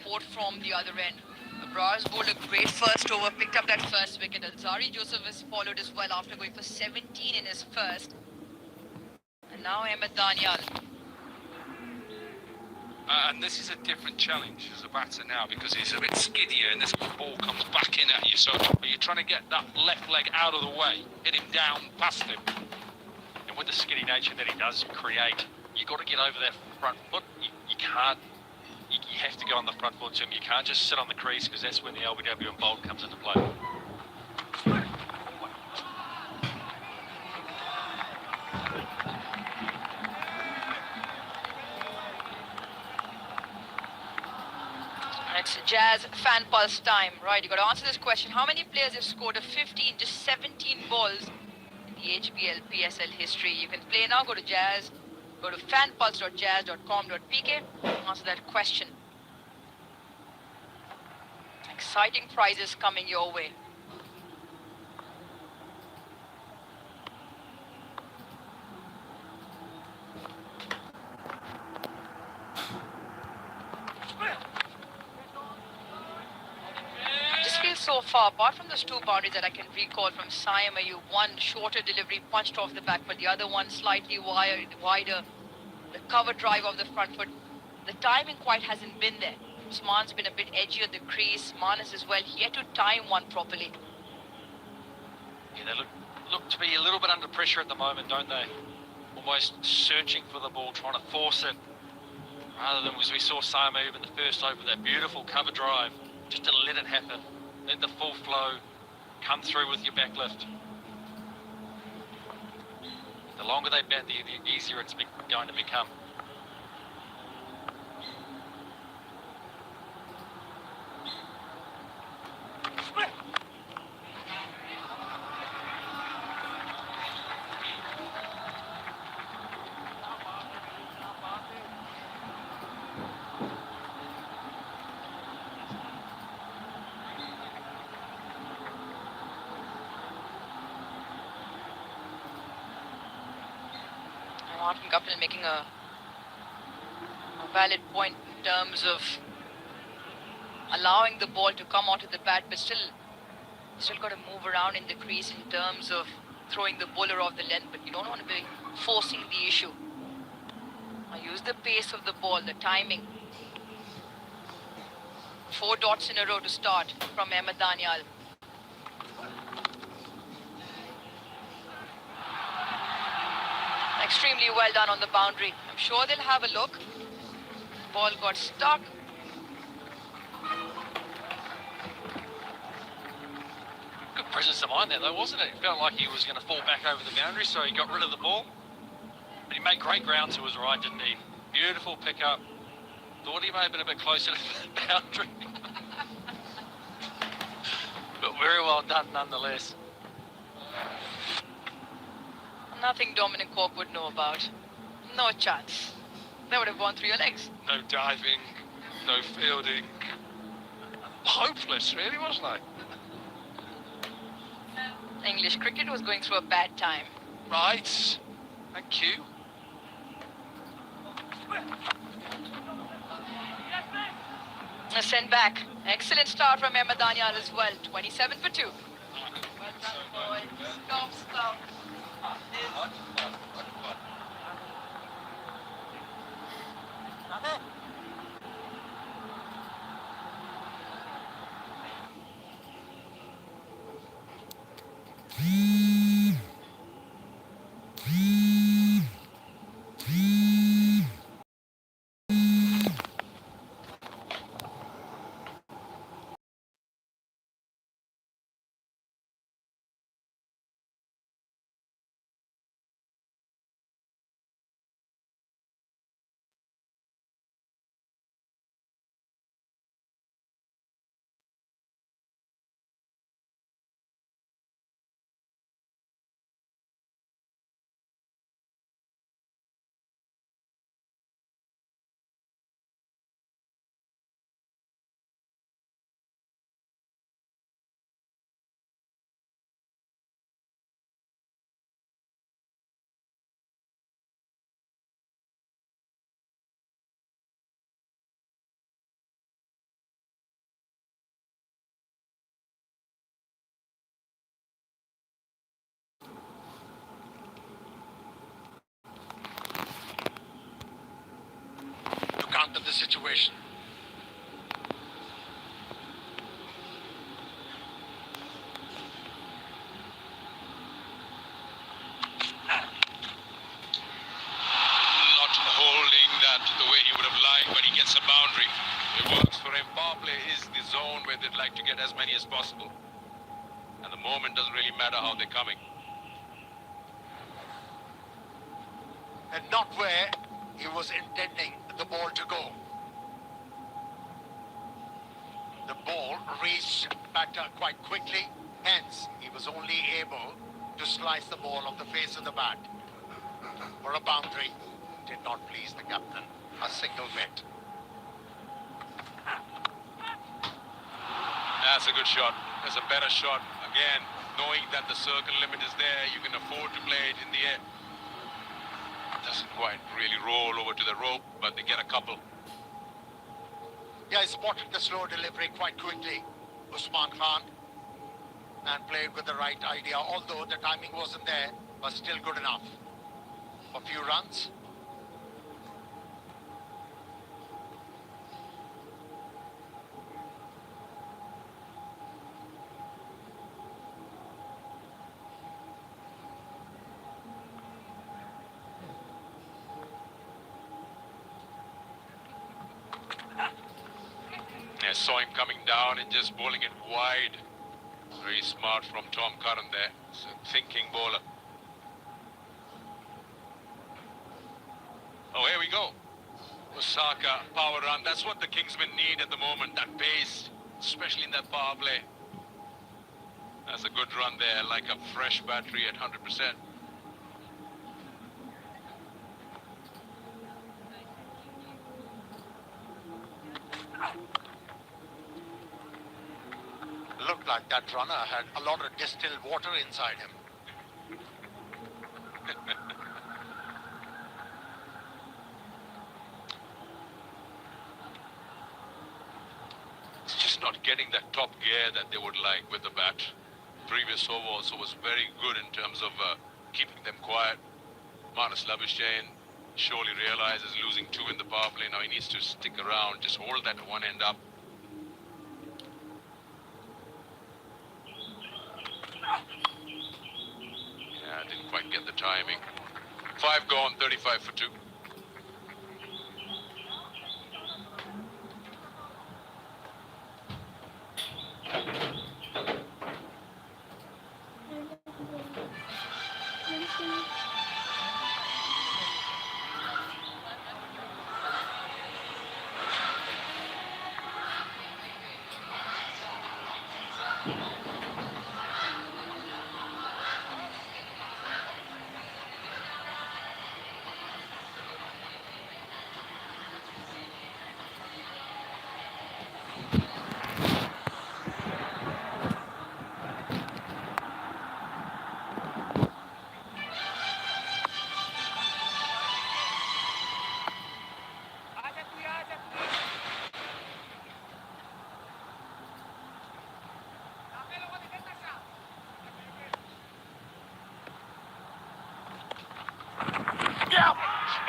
support from the other end. Abrar's bowled a great first over, picked up that first wicket. Alzarri Joseph has followed as well after going for 17 in his first. And now Ahmed Daniel. And this is a different challenge as a batter now because he's a bit skiddier and this ball comes back in at you. So you're trying to get that left leg out of the way, hit him down past him. And with the skiddy nature that he does create, you've got to get over that front foot. You can't, you have to go on the front foot to him. You can't just sit on the crease because that's when the LBW and bolt comes into play. It's Jazz fan pulse time. Right, you got to answer this question. How many players have scored a 50 in just 17 balls in the HBL PSL history? You can play now. Go to Jazz. Go to fanpulse.jazz.com.pk. Answer that question. Exciting prizes coming your way. So far, apart from those two boundaries that I can recall from Siamayu, one shorter delivery punched off the back foot, the other one slightly wider, the cover drive of the front foot. The timing quite hasn't been there. Usman's been a bit edgy at the crease. Manas as well, he had to time one properly. Yeah, they look to be a little bit under pressure at the moment, don't they? Almost searching for the ball, trying to force it, rather than as we saw Siamayu in the first over, that beautiful cover drive, just to let it happen. Let the full flow come through with your backlift. The longer they bat, the easier it's going to become. Martin Guptill making a valid point in terms of allowing the ball to come onto the bat, but still got to move around in the crease in terms of throwing the bowler off the length, but you don't want to be forcing the issue. Use the pace of the ball, the timing. 4 dots in a row to start from Ahmed Daniel. Extremely well done on the boundary. I'm sure they'll have a look. Ball got stuck. Good presence of mind there though, wasn't it? It felt like he was going to fall back over the boundary, so he got rid of the ball. But he made great ground to his right, didn't he? Beautiful pickup. Thought he may have been a bit closer to the boundary. But very well done nonetheless. Nothing Dominic Cork would know about. No chance. They would have gone through your legs. No diving, no fielding. Hopeless, really, wasn't it? English cricket was going through a bad time. Right. Thank you. A send back. Excellent start from Ahmed Daniel as well. 27 for 2. Well done, boys. Stop. situation. Not holding that the way he would have liked, but he gets a boundary. It works for him. Power play is the zone where they'd like to get as many as possible. And the moment doesn't really matter how they're coming. And not where he was intending the ball to go. The ball reached batter quite quickly, hence he was only able to slice the ball off the face of the bat. For a boundary, did not please the captain a single bit. That's a good shot. That's a better shot. Again, knowing that the circle limit is there, you can afford to play it in the air. Doesn't quite really roll over to the rope, but they get a couple. Yeah, he spotted the slow delivery quite quickly, Usman Khan, and played with the right idea, although the timing wasn't there, but still good enough. A few runs. I saw him coming down and just bowling it wide. Very smart from Tom Curran there. It's a thinking bowler. Oh, here we go. Osaka, power run. That's what the Kingsmen need at the moment, that pace, especially in that power play. That's a good run there, like a fresh battery at 100%. Looked like that runner had a lot of distilled water inside him. It's just not getting that top gear that they would like with the bat. Previous over also was very good in terms of keeping them quiet. Manas Labuschagne surely realizes losing 2 in the power play. Now he needs to stick around, just hold that one end up. Yeah, didn't quite get the timing. 5 gone, 35 for 2.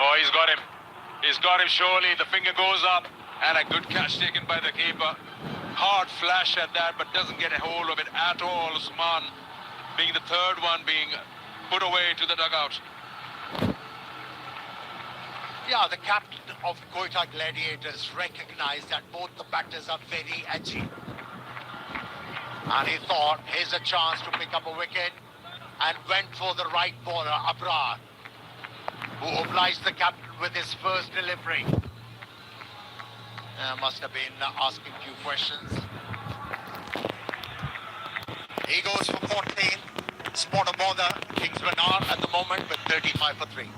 Oh, he's got him. He's got him surely. The finger goes up and a good catch taken by the keeper. Hard flash at that, but doesn't get a hold of it at all. Usman being the third one being put away to the dugout. Yeah, the captain of Quetta Gladiators recognized that both the batters are very edgy. And he thought, here's a chance to pick up a wicket, and went for the right bowler, Abrar, who obliged the captain with his first delivery. Must have been asking a few questions. He goes for 14. Spot a bother. Kingsmen are at the moment with 35 for 3.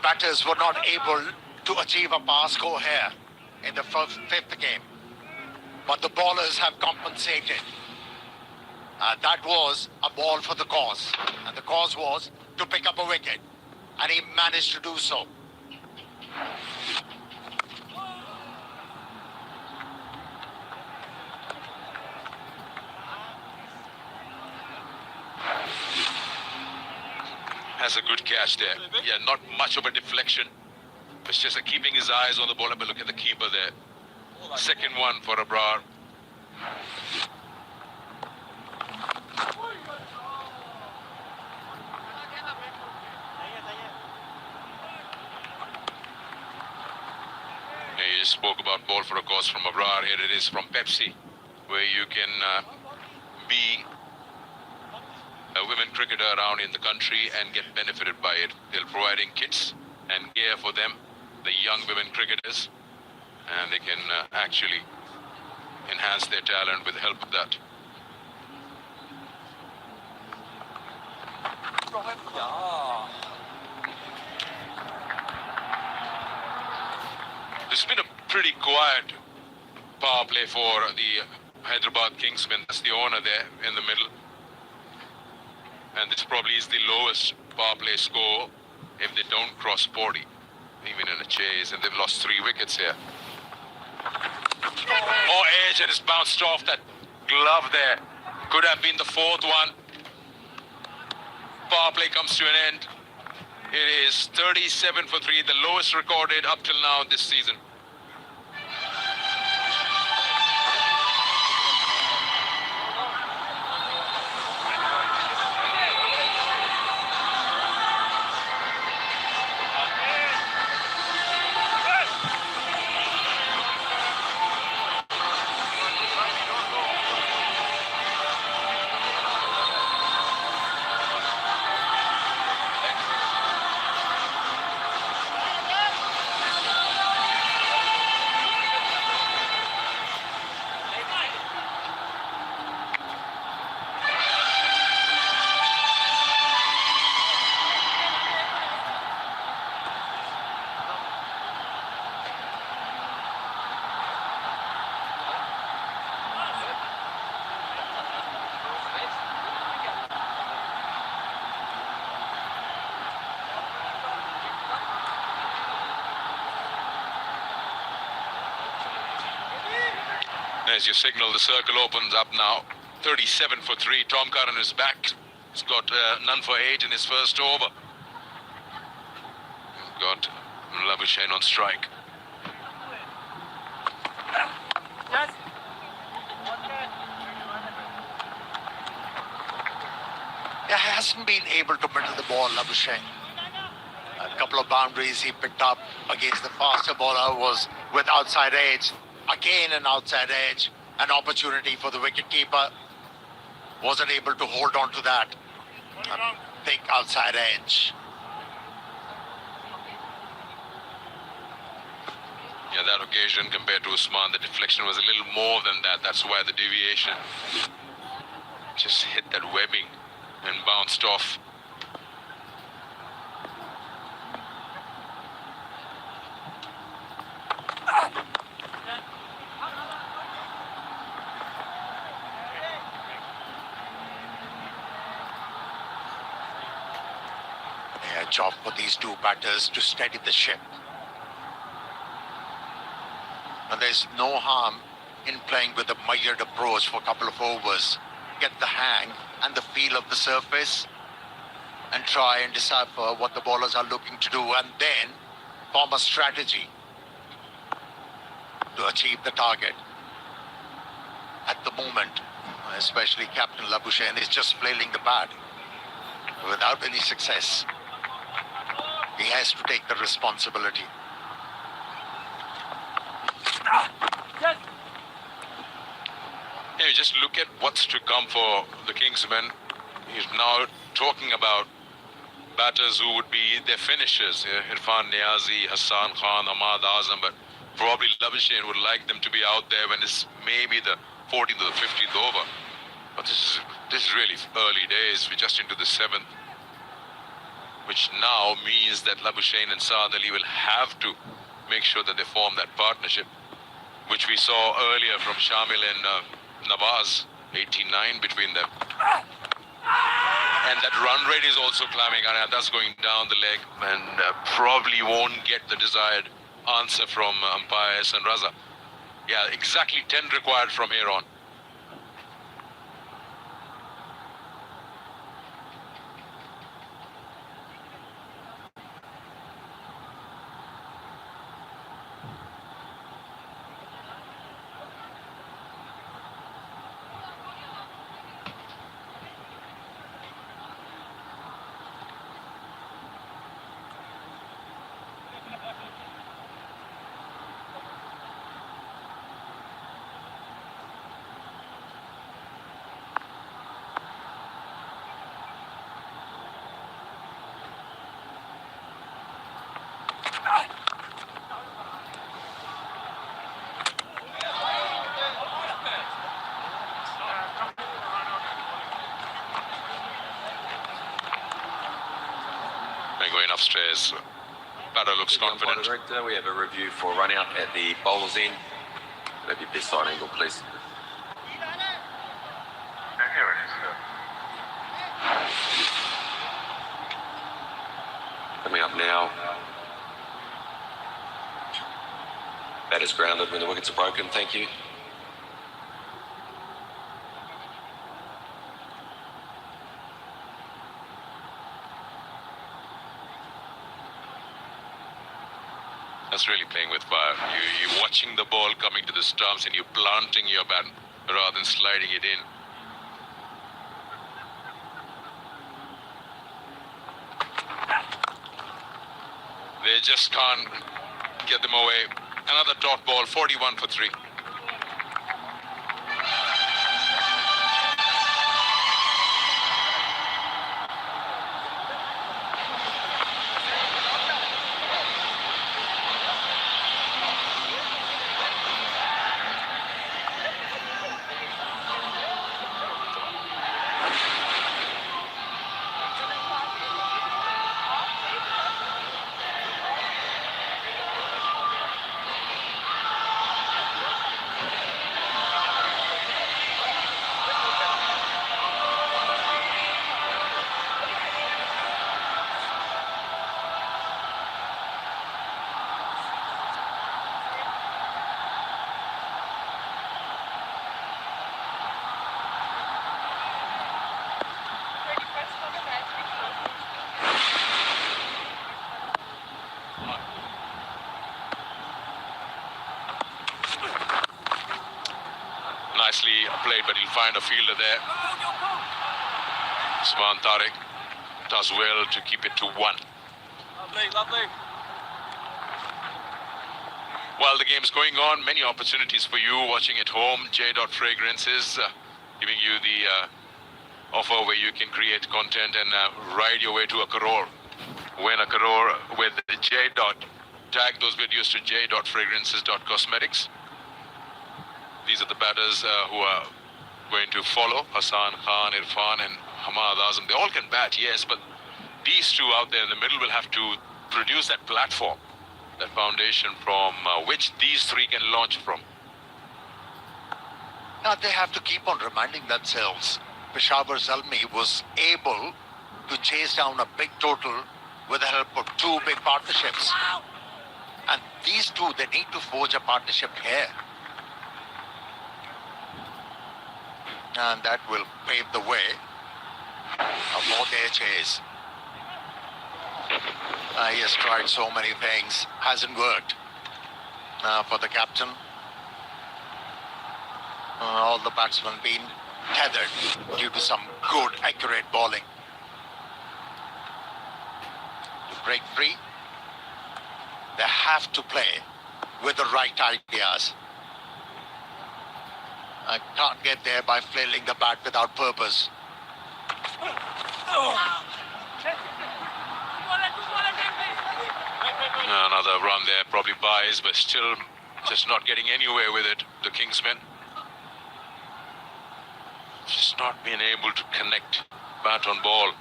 batters were not able to achieve a pass score here in the fifth game. But the bowlers have compensated. That was a ball for the cause. And the cause was to pick up a wicket. And he managed to do so. Has a good catch there. Yeah, not much of a deflection. It's just keeping his eyes on the ball. But look at the keeper there. Second one for Abrar. You spoke about ball for a cause from Abrar. Here it is from Pepsi, where you can be a women cricketer around in the country and get benefited by it. They're providing kits and gear for them, the young women cricketers, and they can actually enhance their talent with the help of that. It's been a pretty quiet power play for the Hyderabad Kingsmen. That's the owner there in the middle. And this probably is the lowest power play score if they don't cross 40, even in a chase, and they've lost 3 wickets here. Oh, edge, and it's bounced off that glove there. Could have been the 4th one. Power play comes to an end. It is 37 for 3, the lowest recorded up till now this season. As you signal, the circle opens up now. 37 for 3. Tom Curran is back. He's got none for 8 in his first over. He's got Labuschagne on strike. He hasn't been able to middle the ball, Labuschagne. A couple of boundaries he picked up against the faster bowler was with outside edge. Again, an outside edge, an opportunity for the wicketkeeper. Wasn't able to hold on to that. A big outside edge. Yeah, that occasion compared to Usman, the deflection was a little more than that. That's why the deviation just hit that webbing and bounced off. A job for these 2 batters to steady the ship. And there's no harm in playing with a measured approach for a couple of overs. Get the hang and the feel of the surface and try and decipher what the bowlers are looking to do, and then form a strategy to achieve the target. At the moment, especially Captain Labuschagne is just flailing the bat without any success. He has to take the responsibility. Yeah, just look at what's to come for the Kingsmen. He's now talking about batters who would be their finishers. Irfan Niazi, Hassan Khan, Ahmad Azam, but probably Labuschagne would like them to be out there when it's maybe the 14th or the 15th over. But this is really early days. We're just into the 7th. which now means that Labuschagne and Saad Ali will have to make sure that they form that partnership, which we saw earlier from Shamil and Nawaz, 89 between them. And that run rate is also climbing, and that's going down the leg, and probably won't get the desired answer from umpire Ehsan Raza. Yeah, exactly 10 required from here on. They're going upstairs. Batter looks confident. Director, we have a review for run out at the bowler's end. Maybe best side angle, please. Here it is, sir. Coming up now. Batter's grounded when the wickets are broken. Thank you. That's really playing with fire. You're watching the ball coming to the stumps and you're planting your bat rather than sliding it in. They just can't get them away. Another dot ball, 41 for 3. Nicely played, but he'll find a fielder there. Usman Tariq does well to keep it to 1. Lovely. While the game's going on, many opportunities for you watching at home. J. Fragrances giving you the offer where you can create content and ride your way to a crore. Win a crore with J. Tag those videos to j.fragrances.cosmetics. These are the batters who are going to follow Hassan Khan, Irfan and Hamad Azam. They all can bat, yes, but these two out there in the middle will have to produce that platform, that foundation from which these three can launch from. Now they have to keep on reminding themselves Peshawar Zalmi was able to chase down a big total with the help of 2 big partnerships. And these two, they need to forge a partnership here. And that will pave the way for their chase. He has tried so many things, hasn't worked. For the captain, all the batsmen been tethered due to some good, accurate bowling. To break free, they have to play with the right ideas. I can't get there by flailing the bat without purpose. Another run there, probably buys, but still just not getting anywhere with it, the Kingsmen. Just not being able to connect bat on ball.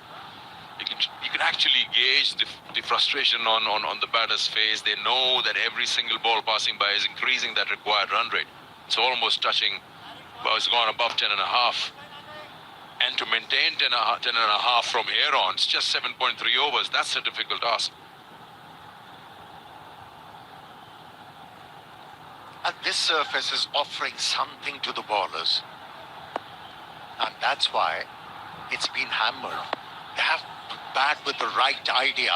You can actually gauge the frustration on the batter's face. They know that every single ball passing by is increasing that required run rate. It's almost touching, well, it's gone above 10.5. And to maintain 10.5 from here on, it's just 7.3 overs. That's a difficult task. And this surface is offering something to the bowlers. And that's why it's been hammered. They have to bat with the right idea.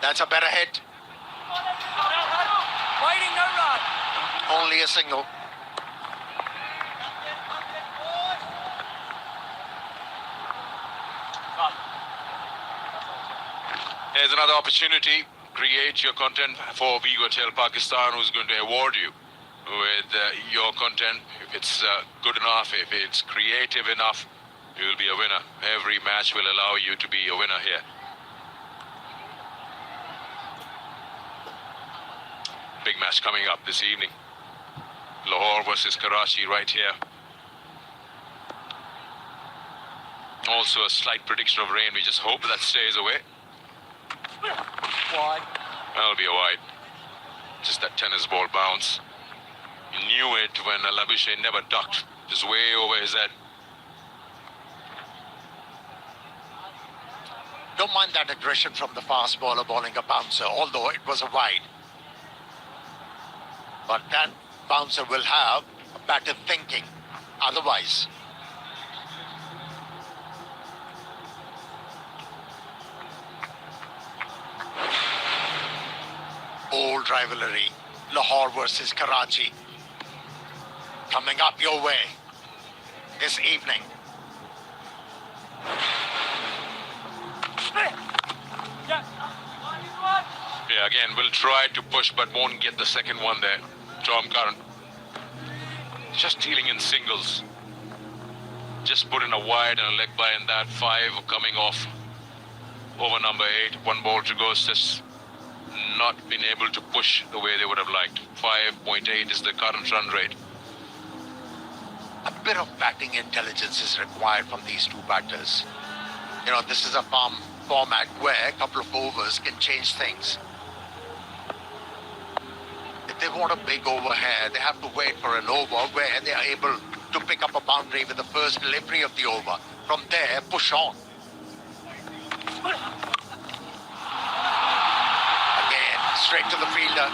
That's a better hit. Waiting, no run. Only a single. Here's another opportunity. Create your content for We Go Tell Pakistan, who's going to award you with your content. If it's good enough, if it's creative enough, you will be a winner. Every match will allow you to be a winner here. Big match coming up this evening. Lahore versus Karachi right here. Also a slight prediction of rain. We just hope that stays away. Wide. That'll be a wide. Just that tennis ball bounce. He knew it when Labuschagne never ducked. Just way over his head. Don't mind that aggression from the fast bowler bowling a bouncer, although it was a wide. But that bouncer will have a better thinking otherwise. Old rivalry, Lahore versus Karachi, coming up your way this evening. Yeah, again, we'll try to push, but won't get the second one there. Tom Curran. Just dealing in singles. Just put in a wide and a leg by in that 5 coming off over number 8. 1 ball to go. Just not been able to push the way they would have liked. 5.8 is the current run rate. A bit of batting intelligence is required from these two batters. You know, this is a format where a couple of overs can change things. If they want a big over here, they have to wait for an over where they are able to pick up a boundary with the first delivery of the over. From there, push on. Straight to the fielder.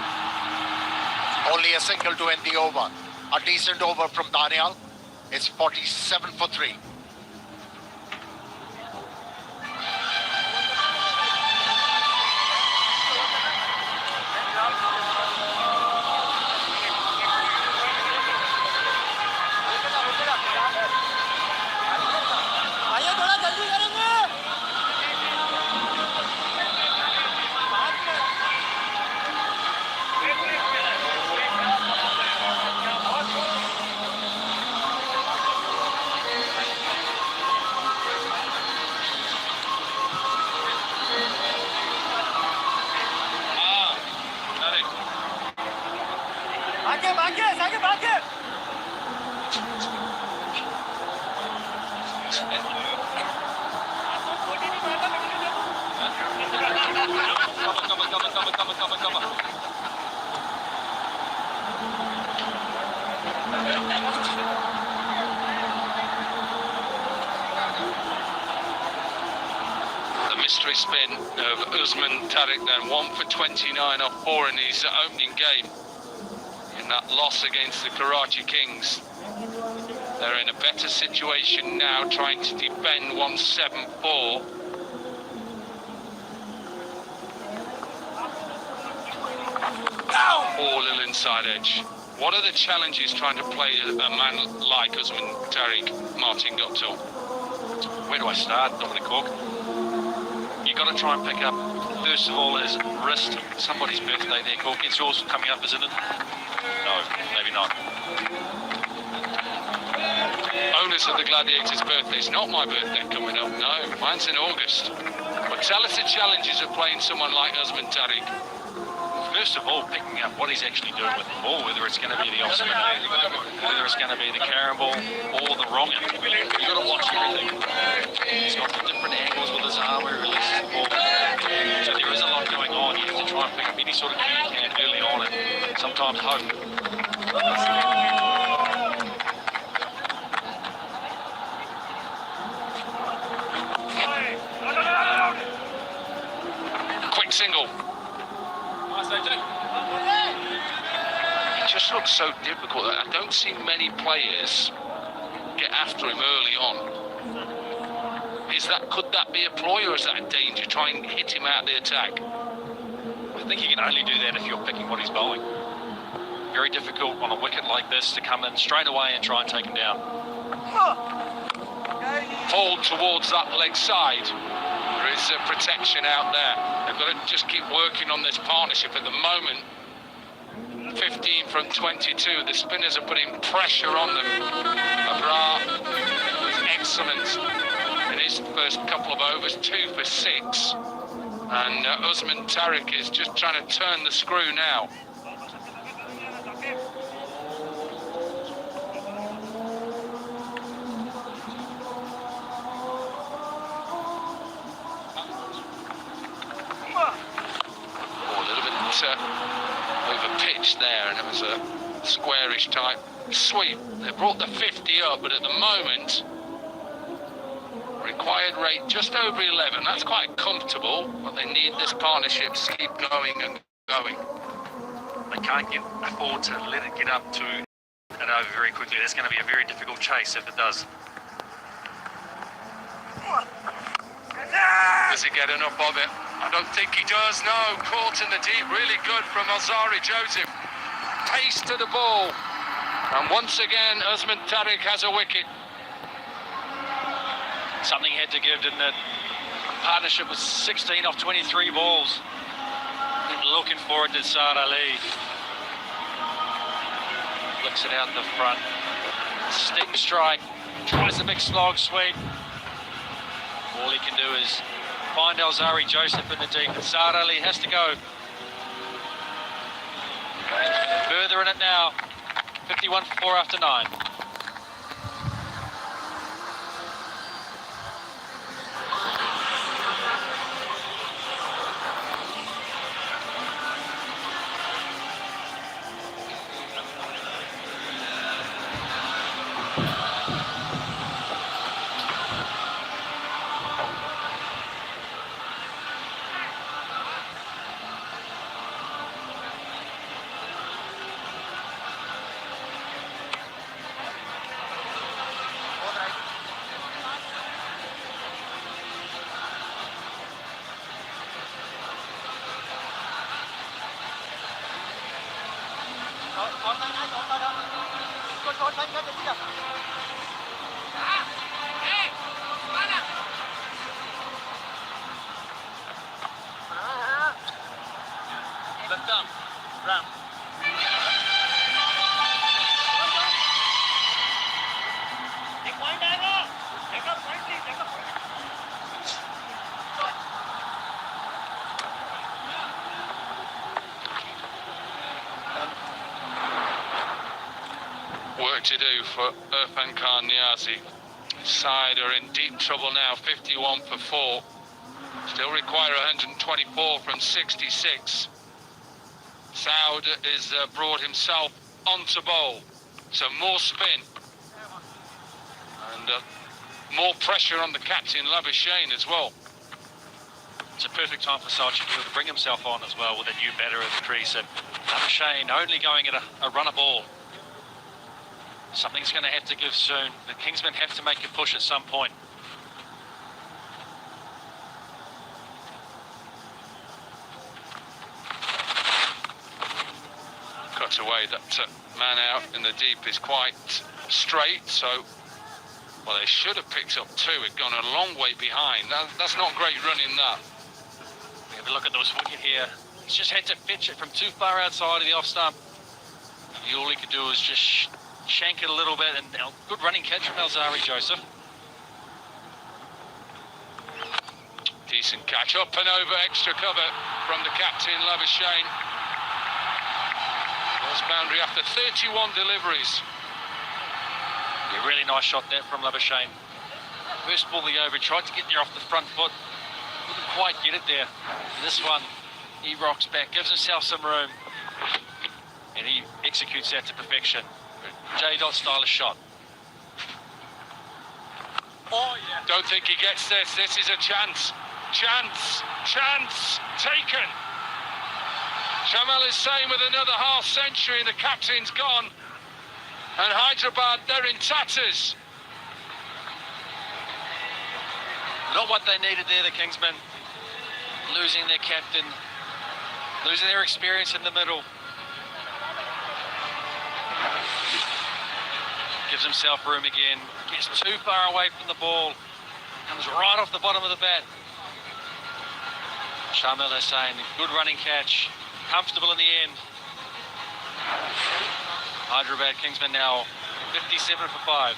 Only a single to end the over. A decent over from Daniel. It's 47 for 3. Mystery spin of Usman Tariq then 1 for 29 off 4 in his opening game in that loss against the Karachi Kings. They're in a better situation now, trying to defend 174. Or a little inside edge. What are the challenges trying to play a man like Usman Tariq, Martin Guptill? Where do I start, Dominic Cook? You've got to try and pick up, first of all, his wrist. Somebody's birthday there, Cook. It's yours coming up, isn't it? No, maybe not. Owners of the Gladiators' birthday. It's not my birthday coming up, no. Mine's in August. But tell us the challenges of playing someone like Usman Tariq. first of all, picking up what he's actually doing with the ball, whether it's going to be the off-spin, whether it's going to be the carry ball or the wrong end. You've got to watch everything. He's got the different angles with his arm where he releases the ball. So there is a lot going on. You have to try and pick up any sort of cue you can early on and sometimes hope. Quick single. It just looks so difficult. I don't see many players get after him early on. Could that be a ploy, or is that a danger? Try and hit him out of the attack. I think you can only do that if you're picking what he's bowling. Very difficult on a wicket like this to come in straight away and try and take him down. Pulled towards that leg side. There is a protection out there. They've got to just keep working on this partnership at the moment. 15 from 22. The spinners are putting pressure on them. Abrar was excellent in his first couple of overs, 2 for 6. And Usman Tariq is just trying to turn the screw now. Over pitch there, and it was a squarish type sweep. They brought the 50 up, but at the moment, required rate just over 11. That's quite comfortable, but they need this partnership to keep going and going. They can't afford to let it get up to an over very quickly. That's going to be a very difficult chase if it does. Does he get enough of it? I don't think he does, no. Caught in the deep, really good from Alzarri Joseph. Pace to the ball. And once again, Usman Tariq has a wicket. Something he had to give, didn't it? Partnership was 16 off 23 balls. Looking for it, did Saud Ali. Flicks it out the front. Sting strike. Tries the big slog sweep. All he can do is find Alzarri Joseph in the deep, and Saud Ali has to go. Further in it now. 51 for 4 after 9. Work to do for Irfan Khan Niazi. Side are in deep trouble now, 51 for 4. Still require 124 from 66. Saud has brought himself onto bowl. So more spin. And more pressure on the captain, Labuschagne, as well. It's a perfect time for Saud Shakeel to bring himself on as well with a new batter at the crease. And Labuschagne only going at a runner ball. Something's going to have to give soon. The Kingsmen have to make a push at some point. Cut away. That man out in the deep is quite straight, so well, they should have picked up 2. It gone a long way behind. That's not great running, that. We have a look at this wicket here. He's just had to fetch it from too far outside of the off stump. All he could do is just shank it a little bit, and good running catch from Alzarri Joseph. Decent catch, up and over, extra cover from the captain, Labuschagne. First boundary after 31 deliveries. Yeah, really nice shot there from Labuschagne. First ball the over, tried to get there off the front foot. Couldn't quite get it there. This one, he rocks back, gives himself some room. And he executes that to perfection. J. Dot stylish shot. Oh, yeah. Don't think he gets this. This is a chance. Chance. Chance. Taken. Shamil is saying with another half century, the captain's gone. And Hyderabad, they're in tatters. Not what they needed there, the Kingsmen. Losing their captain. Losing their experience in the middle. Gives himself room again. Gets too far away from the ball. Comes right off the bottom of the bat. Shamil Hussain, good running catch. Comfortable in the end. Hyderabad Kingsmen now 57 for 5.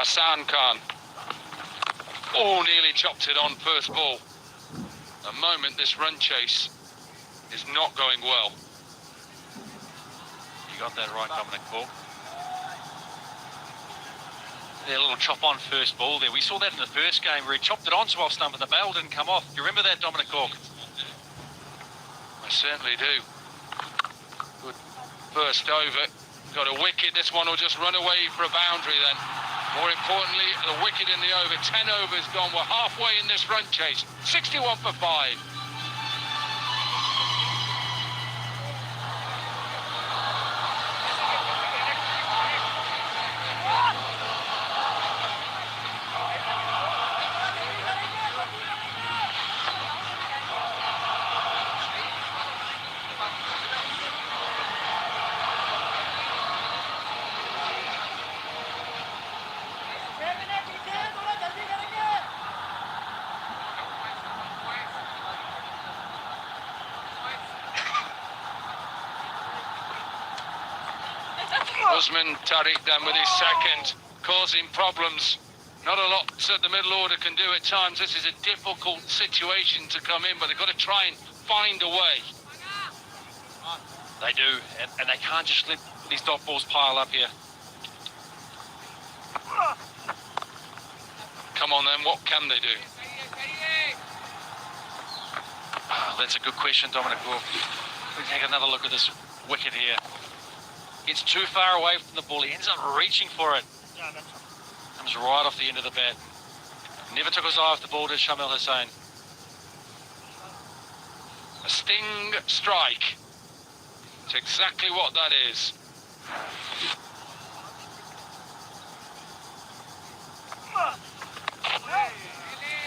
Hassan Khan. Oh, nearly chopped it on first ball. The moment this run chase is not going well. You got that right, Dominic Cork. Their little chop on first ball there. We saw that in the first game where he chopped it on to off stump and the bail didn't come off. Do you remember that, Dominic Cork? I certainly do. Good first over. Got a wicket. This one will just run away for a boundary then. More importantly, the wicket in the over. 10 overs gone. We're halfway in this run chase. 61 for 5. Usman Tariq then with his second, causing problems. Not a lot that the middle order can do at times. This is a difficult situation to come in, but they've got to try and find a way. They do, and they can't just let these dot balls pile up here. Come on then, what can they do? Oh, that's a good question, Dominic Cork. We take another look at this wicket here. It's too far away from the ball. He ends up reaching for it. Comes right off the end of the bat. Never took his eye off the ball, did Shamil Hussain. A sting strike. It's exactly what that is.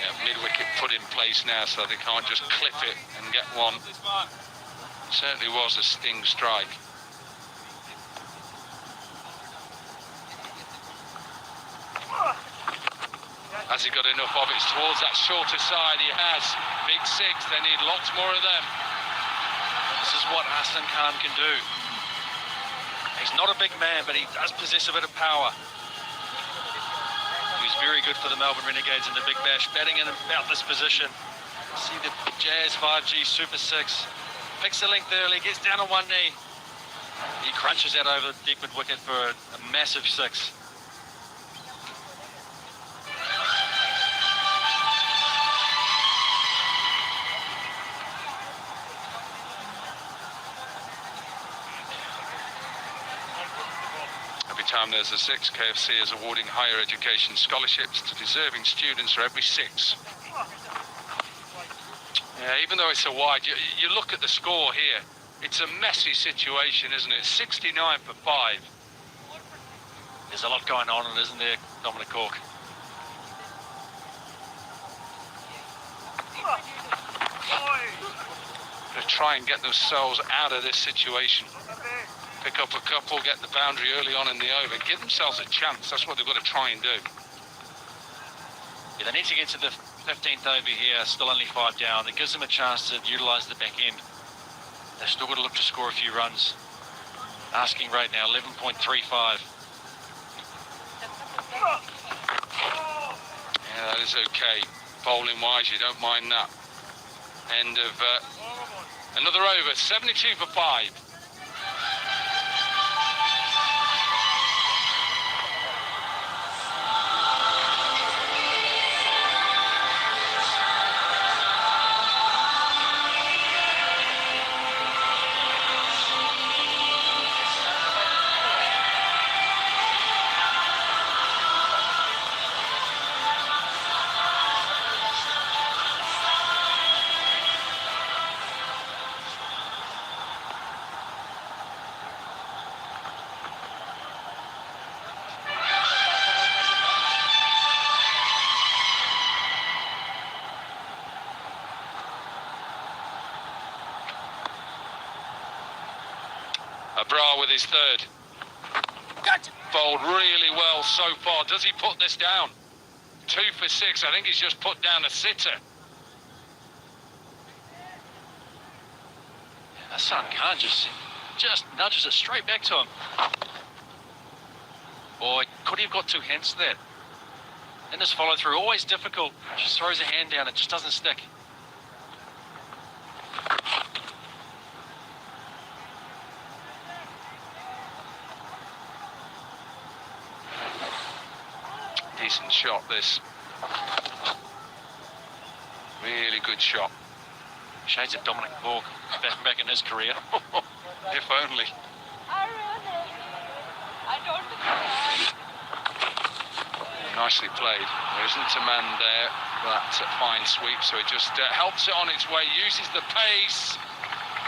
Yeah, mid-wicket put in place now, so they can't just clip it and get one. Certainly was a sting strike. Has he got enough of it? It's towards that shorter side. He has. Big six. They need lots more of them. This is what Hassan Khan can do. He's not a big man, but he does possess a bit of power. He's very good for the Melbourne Renegades in the Big Bash, batting in about this position. See the Jazz 5G Super 6. Picks the length early, gets down on one knee. He crunches that over the deep mid wicket for a massive 6. time there's a 6, KFC is awarding higher education scholarships to deserving students for every 6. Yeah, even though it's a wide, you look at the score here, it's a messy situation, isn't it? 69 for 5. There's a lot going on, isn't there, Dominic Cork? To try and get themselves out of this situation. Pick up a couple, get the boundary early on in the over, give themselves a chance. That's what they've got to try and do. Yeah, they need to get to the 15th over here, still only 5 down. It gives them a chance to utilise the back end. They've still got to look to score a few runs. Asking right now, 11.35. Yeah, that is okay. Bowling wise, you don't mind that. End of another over, 72 for 5. Abrar with his 3rd. Bowled really well so far. Does he put this down? 2 for 6. I think he's just put down a sitter. Hassan Khan just nudges it straight back to him. Boy, could he have got 2 hands to that? And this follow through, always difficult. Just throws a hand down, it just doesn't stick. Decent shot, this. Really good shot. Shades of Dominic Cork back in his career. If only. Nicely played. There isn't a man there for that fine sweep, so it just helps it on its way, uses the pace.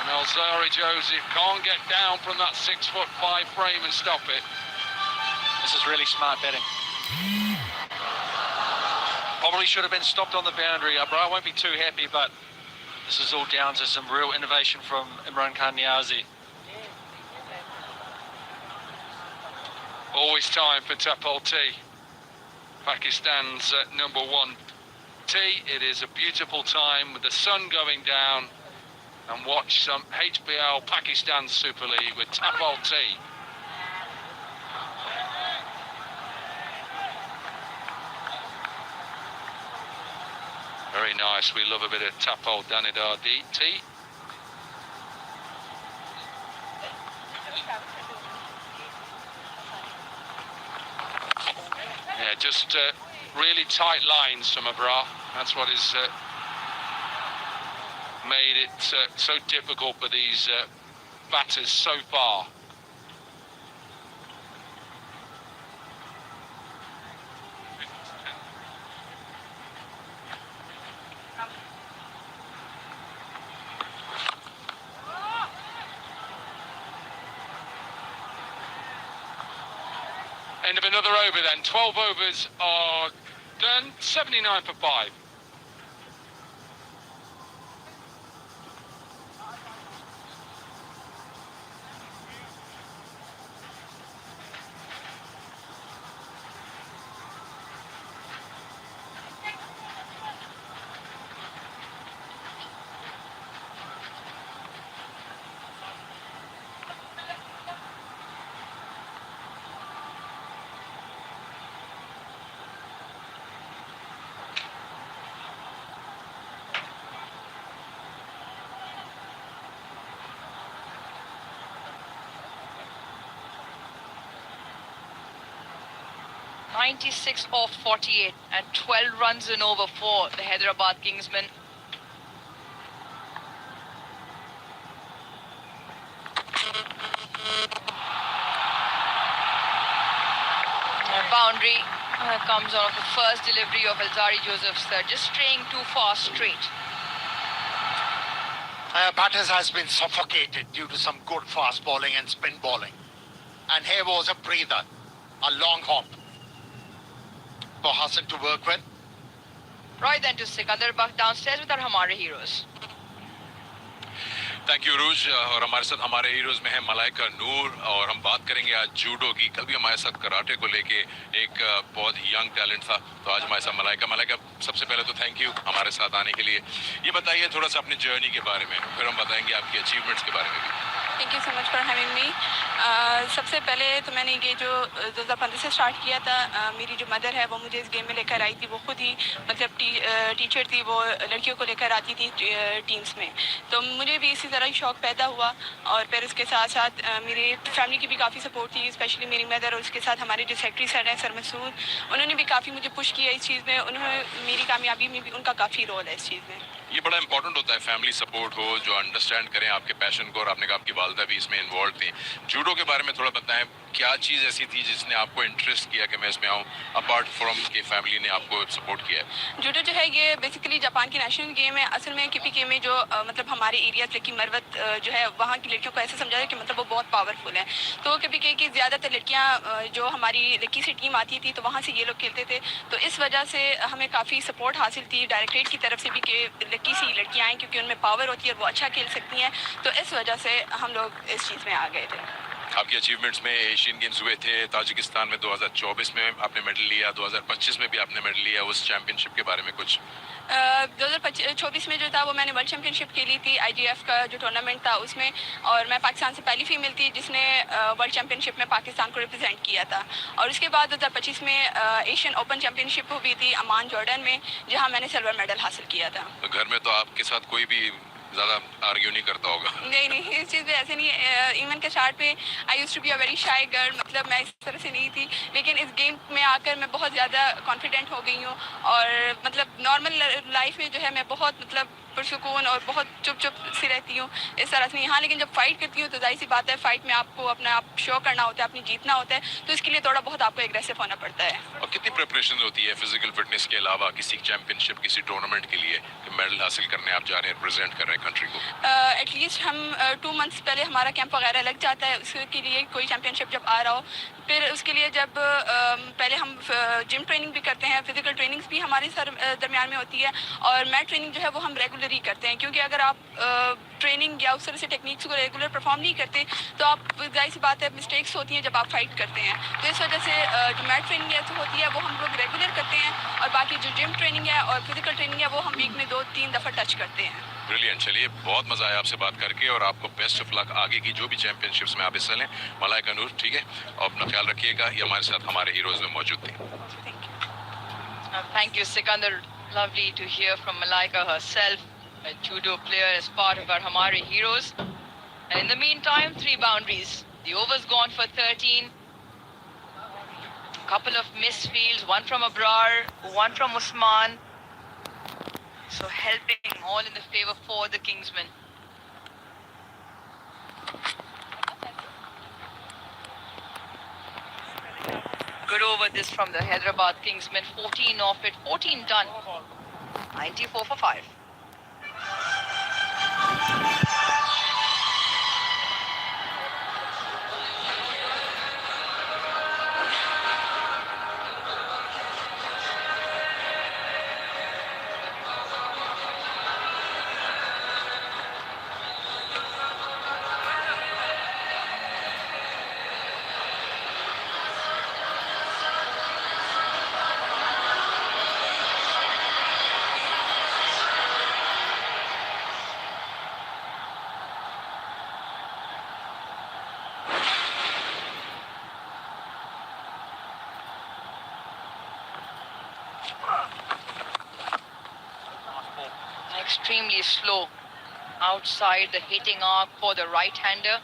And Alzarri Joseph can't get down from that 6'5" frame and stop it. This is really smart batting. Probably should have been stopped on the boundary. Abrar won't be too happy, but this is all down to some real innovation from Imran Khan Niazi. Always time for Tapal T. Pakistan's number 1 T. It is a beautiful time with the sun going down. And watch some HBL Pakistan Super League with Tapal T. Very nice. We love a bit of Tapal Danidar T. Yeah, just really tight lines from Abrar. That's what has made it so difficult for these batters so far. End of another over then. 12 overs are done. 79 for 5. .96 off 48 and 12 runs in over for the Hyderabad Kingsmen. boundary comes on the first delivery of Alzarri Joseph, sir, just straying too far straight. Batters has been suffocated due to some good fast bowling and spin bowling. And here was a breather, a long hop for Hassan to work with. Right then to Sikandar Bakh downstairs with our Hamare heroes. Thank you रूज और हमारे साथ हमारे heroes में है मलाइका नूर और हम बात करेंगे आज जूडो की। कल भी हमारे साथ कराटे को लेके एक बहुत यंग टैलेंट था, तो आज हमारे साथ मलाइका। सबसे पहले तो थैंक यू हमारे साथ आने के लिए। ये बताइए थोड़ा सा अपनी जर्नी के बारे में, फिर हम बताएंगे आपकी अचीवमेंट्स के बारे में भी। Thank you so much for having me. सबसे पहले तो मैंने ये जो 2015 से स्टार्ट किया था, मेरी जो मदर है वो मुझे इस गेम में लेकर आई थी। वो खुद ही मतलब टीचर थी, वो लड़कियों को लेकर आती थी टीम्स में, तो मुझे भी इसी तरह ही शौक़ पैदा हुआ। और फिर उसके साथ साथ मेरी फैमिली की भी काफ़ी सपोर्ट थी, स्पेशली मेरी मदर और उसके साथ हमारे जो सेक्रेटरी सर हैं सर मसूद, उन्होंने भी काफ़ी मुझे पुश किया इस चीज़ में। उन्होंने मेरी कामयाबी में भी उनका काफ़ी रोल है इस चीज़ में। ये बड़ा इंपॉर्टेंट होता है फैमिली सपोर्ट हो, जो अंडरस्टैंड करें आपके पैशन को। और आपने कहा आपकी वालदा भी इसमें इन्वॉल्व थी। जूडो के बारे में थोड़ा बताएं, क्या चीज़ ऐसी थी जिसने आपको इंटरेस्ट किया कि मैं इसमें आऊँ, अपार्ट फ्रॉम के फैमिली ने आपको सपोर्ट किया है? जूडो जो है ये बेसिकली जापान की नेशनल गेम है। असल में KPK में जो मतलब हमारे एरिया से की मरवत जो है वहाँ की लड़कियों को ऐसा समझा है कि मतलब वो बहुत पावरफुल है। तो KPK की ज़्यादातर लड़कियाँ जो हमारी लड़की से टीम आती थी तो वहाँ से ये लोग खेलते थे, तो इस वजह से हमें काफ़ी सपोर्ट हासिल थी डायरेक्टरेट की तरफ से भी कि लड़की सी लड़कियाँ हैं क्योंकि उनमें पावर होती है और वो अच्छा खेल सकती हैं। तो इस वजह से हम लोग इस चीज़ में आ गए थे। आपकी अचीवमेंट्स में एशियन गेम्स हुए थे ताजिकिस्तान में 2024 में आपने मेडल लिया, 2025 में भी आपने मेडल लिया। उस चैंपियनशिप के बारे में कुछ? 2024 में जो था वो मैंने वर्ल्ड चैंपियनशिप खेली थी, IGF का जो टूर्नामेंट था उसमें, और मैं पाकिस्तान से पहली फीमेल थी जिसने वर्ल्ड चैंपियनशिप में पाकिस्तान को रिप्रेजेंट किया था। और उसके बाद 2025 में एशियन ओपन चैंपियनशिप हुई थी अमान जॉर्डन में, जहां मैंने सिल्वर मेडल हासिल किया था। तो घर में तो आपके साथ कोई भी ज़्यादा आर्ग्यू नहीं करता होगा? नहीं, इस चीज़ पे ऐसे नहीं है। इवन के स्टार्ट पे I used to be a very shy girl, मतलब मैं इस तरह से नहीं थी, लेकिन इस गेम में आकर मैं बहुत ज़्यादा कॉन्फिडेंट हो गई हूँ। और मतलब नॉर्मल लाइफ में जो है मैं बहुत मतलब पुरसुकून और बहुत चुप सी रहती हूँ, इस तरह से नहीं। हाँ, लेकिन जब फाइट करती हूँ तो जाहिर सी बात है फाइट में आपको अपना आप शो करना होता है, अपनी जीतना होता है, तो इसके लिए थोड़ा बहुत आपको एग्रेसिव होना पड़ता है। और कितनी प्रिपरेशन होती है फिजिकल फिटनेस के अलावा किसी चैंपियनशिप, किसी टूर्नामेंट के लिए कि मेडल हासिल करने आप जा रहे हैं, रिप्रेजेंट कर रहे हैं कंट्री को? एटलीस्ट हम 2 मंथ्स पहले हमारा कैंप वगैरह लग जाता है उसके लिए, कोई चैंपियनशिप जब आ रहा हो। फिर उसके लिए जब पहले हम जिम ट्रेनिंग भी करते हैं, फिजिकल ट्रेनिंग्स भी हमारे दरमियान में होती है, और मैट ट्रेनिंग जो है वो हम रेगुलर ही करते हैं, क्योंकि अगर आप ट्रेनिंग या उस तरह से टेक्निक्स को रेगुलर परफॉर्म नहीं करते तो आप जाहिर सी बात है मिस्टेक्स होती हैं जब आप फाइट करते हैं। तो इस वजह से जो मैट ट्रेनिंग होती है वो हम लोग रेगुलर करते हैं, और बाकी जो जिम ट्रेनिंग है और फिजिकल ट्रेनिंग है वो हम वीक में 2-3 दफ़ा टच करते हैं। ब्रिलियंट। चलिए, बहुत मजा आया आपसे बात करके और आपको बेस्ट ऑफ लक आगे की जो भी चैंपियनशिप्स में आप हिस्सा लें। मलाइका नूर, ठीक है, और अपना ख्याल रखिएगा। ये हमारे साथ हमारे हीरोज में मौजूद थी। Thank you, Sikandar. Lovely to hear from Malaika herself, a judo player, as part of our Hamare heroes. And in the meantime, 3 boundaries. The over's gone for 13. Couple of missed fields, one from Abrar, one from Usman. So helping all in the favor for the Kingsmen. Good over this from the Hyderabad Kingsmen. 14 off it, 14 done. 94 for 5. Extremely slow outside the hitting arc for the right-hander.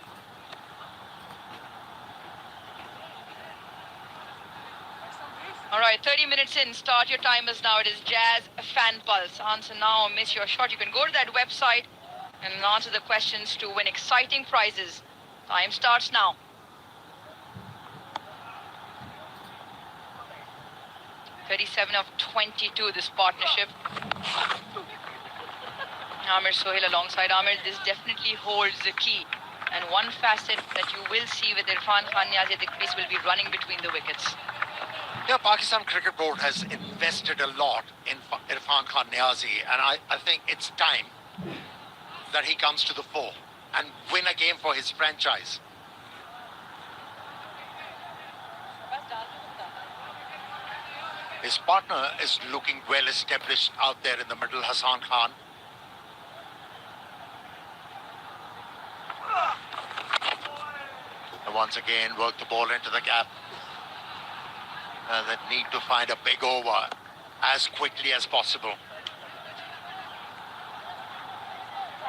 All right, 30 minutes in. Start your timers now. It is Jazz Fan Pulse. Answer now or miss your shot. You can go to that website and answer the questions to win exciting prizes. Time starts now. 37 of 22, this partnership. Amir Sohail alongside Amir, this definitely holds the key. And one facet that you will see with Irfan Khan Niazi at the crease will be running between the wickets. Yeah, Pakistan Cricket Board has invested a lot in Irfan Khan Niazi, and I think it's time that he comes to the fore and win a game for his franchise. His partner is looking well established out there in the middle, Hassan Khan. And once again, work the ball into the gap. That need to find a big over as quickly as possible.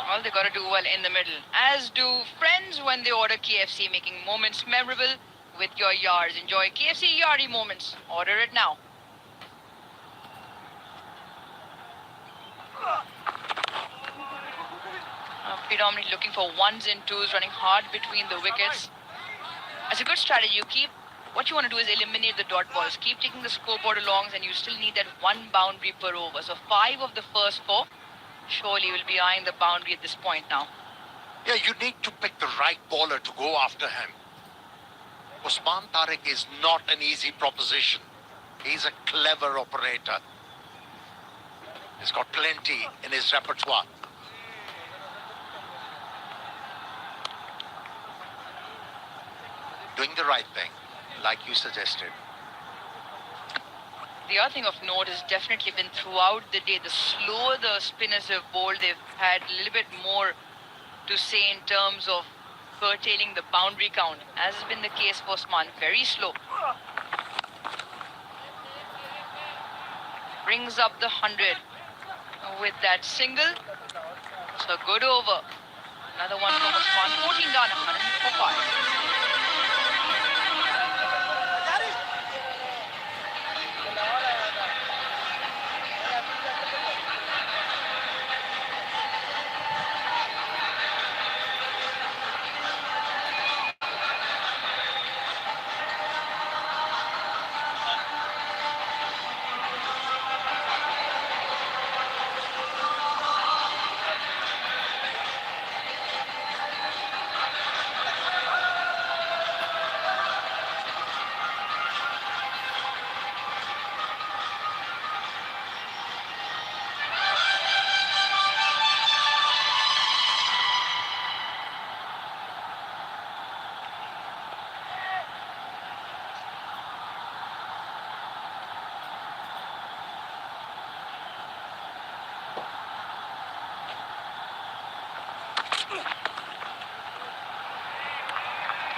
Well, they got to do well in the middle, as do friends when they order KFC, making moments memorable with your yards. Enjoy KFC Yardie moments. Order it now. Predominantly looking for ones and twos, running hard between the wickets. As a good strategy, what you want to do is eliminate the dot balls. Keep taking the scoreboard along, and you still need that one boundary per over. So 5 of the first 4. Surely will be eyeing the boundary at this point now. Yeah, you need to pick the right bowler to go after him. Usman Tariq is not an easy proposition. He's a clever operator. He's got plenty in his repertoire. Doing the right thing, like you suggested. The other thing of note has definitely been throughout the day, the slower the spinners have bowled, they've had a little bit more to say in terms of curtailing the boundary count, as has been the case for Usman. Very slow. Brings up the 100 with that single. So good over. Another one from Usman. 14 down, 100 for 5.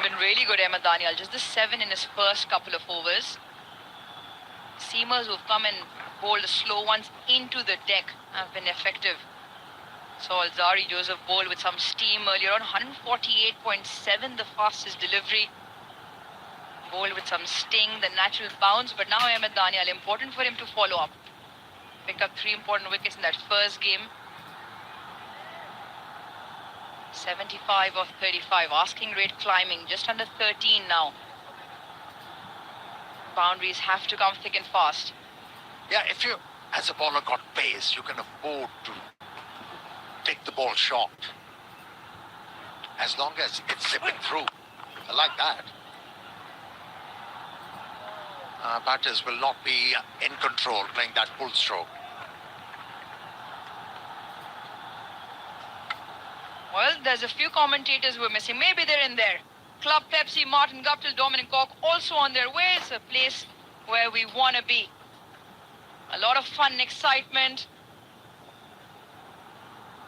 Been really good, Ahmed Daniel. Just the 7 in his first couple of overs. Seamers who've come and bowled the slow ones into the deck have been effective. So Alzarri Joseph bowled with some steam earlier on. 148.7, the fastest delivery. Bowled with some sting, the natural bounce. But now Ahmed Daniel, important for him to follow up. Pick up 3 important wickets in that first game. 75 of 35, asking rate climbing, just under 13 now. Boundaries have to come thick and fast. Yeah, if you, as a bowler, got pace, you can afford to take the ball short. As long as it's zipping through. I like that. Batters will not be in control playing that full stroke. Well, there's a few commentators who are missing. Maybe they're in there. Club Pepsi, Martin Guptill, Dominic Cork also on their way. It's a place where we want to be. A lot of fun and excitement.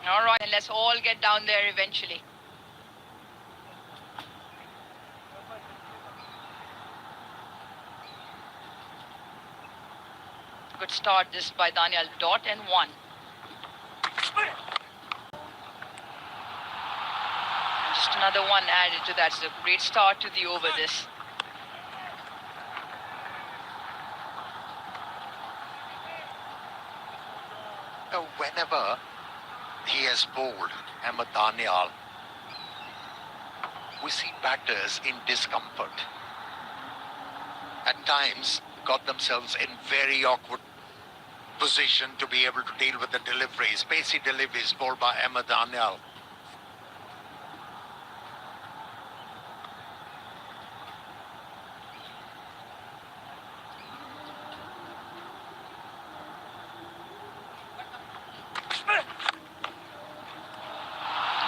All right, and let's all get down there eventually. Good start this by Daniel. Dot and 1. Just another one added to that. It's a great start to the over this. Whenever he has bowled Ahmed Daniel, we see batters in discomfort. At times, got themselves in very awkward position to be able to deal with the deliveries, pacey deliveries bowled by Ahmed Daniel.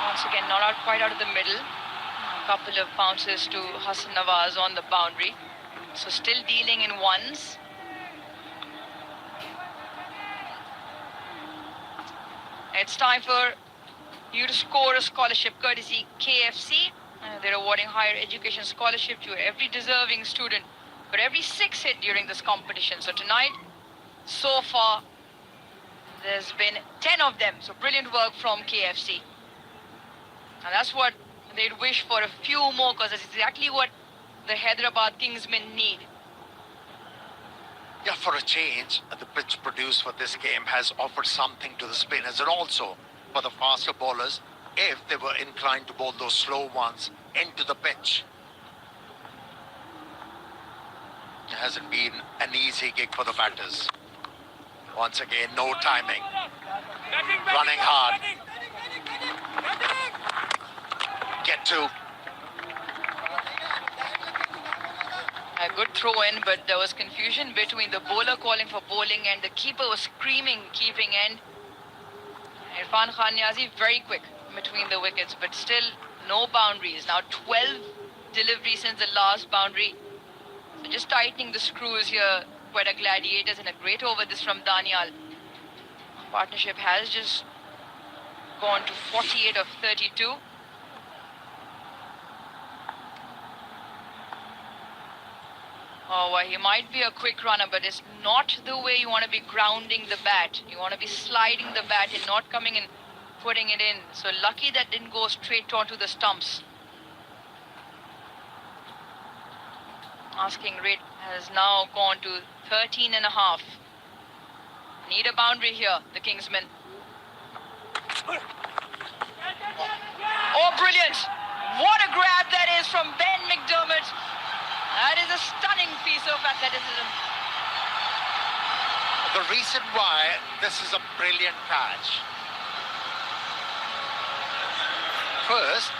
Once again, not out quite out of the middle. A couple of bounces to Hassan Nawaz on the boundary. So still dealing in ones. It's time for you to score a scholarship courtesy KFC. They're awarding higher education scholarship to every deserving student for every 6 hit during this competition. So tonight, so far, there's been 10 of them. So brilliant work from KFC. And that's what they'd wish for, a few more, because that's exactly what the Hyderabad Kingsmen need. Yeah, for a change, the pitch produced for this game has offered something to the spinners and also for the faster bowlers if they were inclined to bowl those slow ones into the pitch. It hasn't been an easy gig for the batters. Once again, no timing. Running hard. Get to. A good throw in, but there was confusion between the bowler calling for bowling and the keeper was screaming keeping end. Irfan Khan Niazi very quick between the wickets, but still no boundaries. Now 12 deliveries since the last boundary. So just tightening the screws here. Quetta Gladiators, and a great over this from Daniel. Partnership has just gone to 48 of 32. Oh, well, he might be a quick runner, but it's not the way you want to be grounding the bat. You want to be sliding the bat and not coming and putting it in. So lucky that didn't go straight onto the stumps. Asking rate has now gone to 13 and a half. Need a boundary here, the Kingsmen. Oh, brilliant! What a grab that is from Ben McDermott. That is a stunning piece of athleticism. The reason why this is a brilliant catch. First,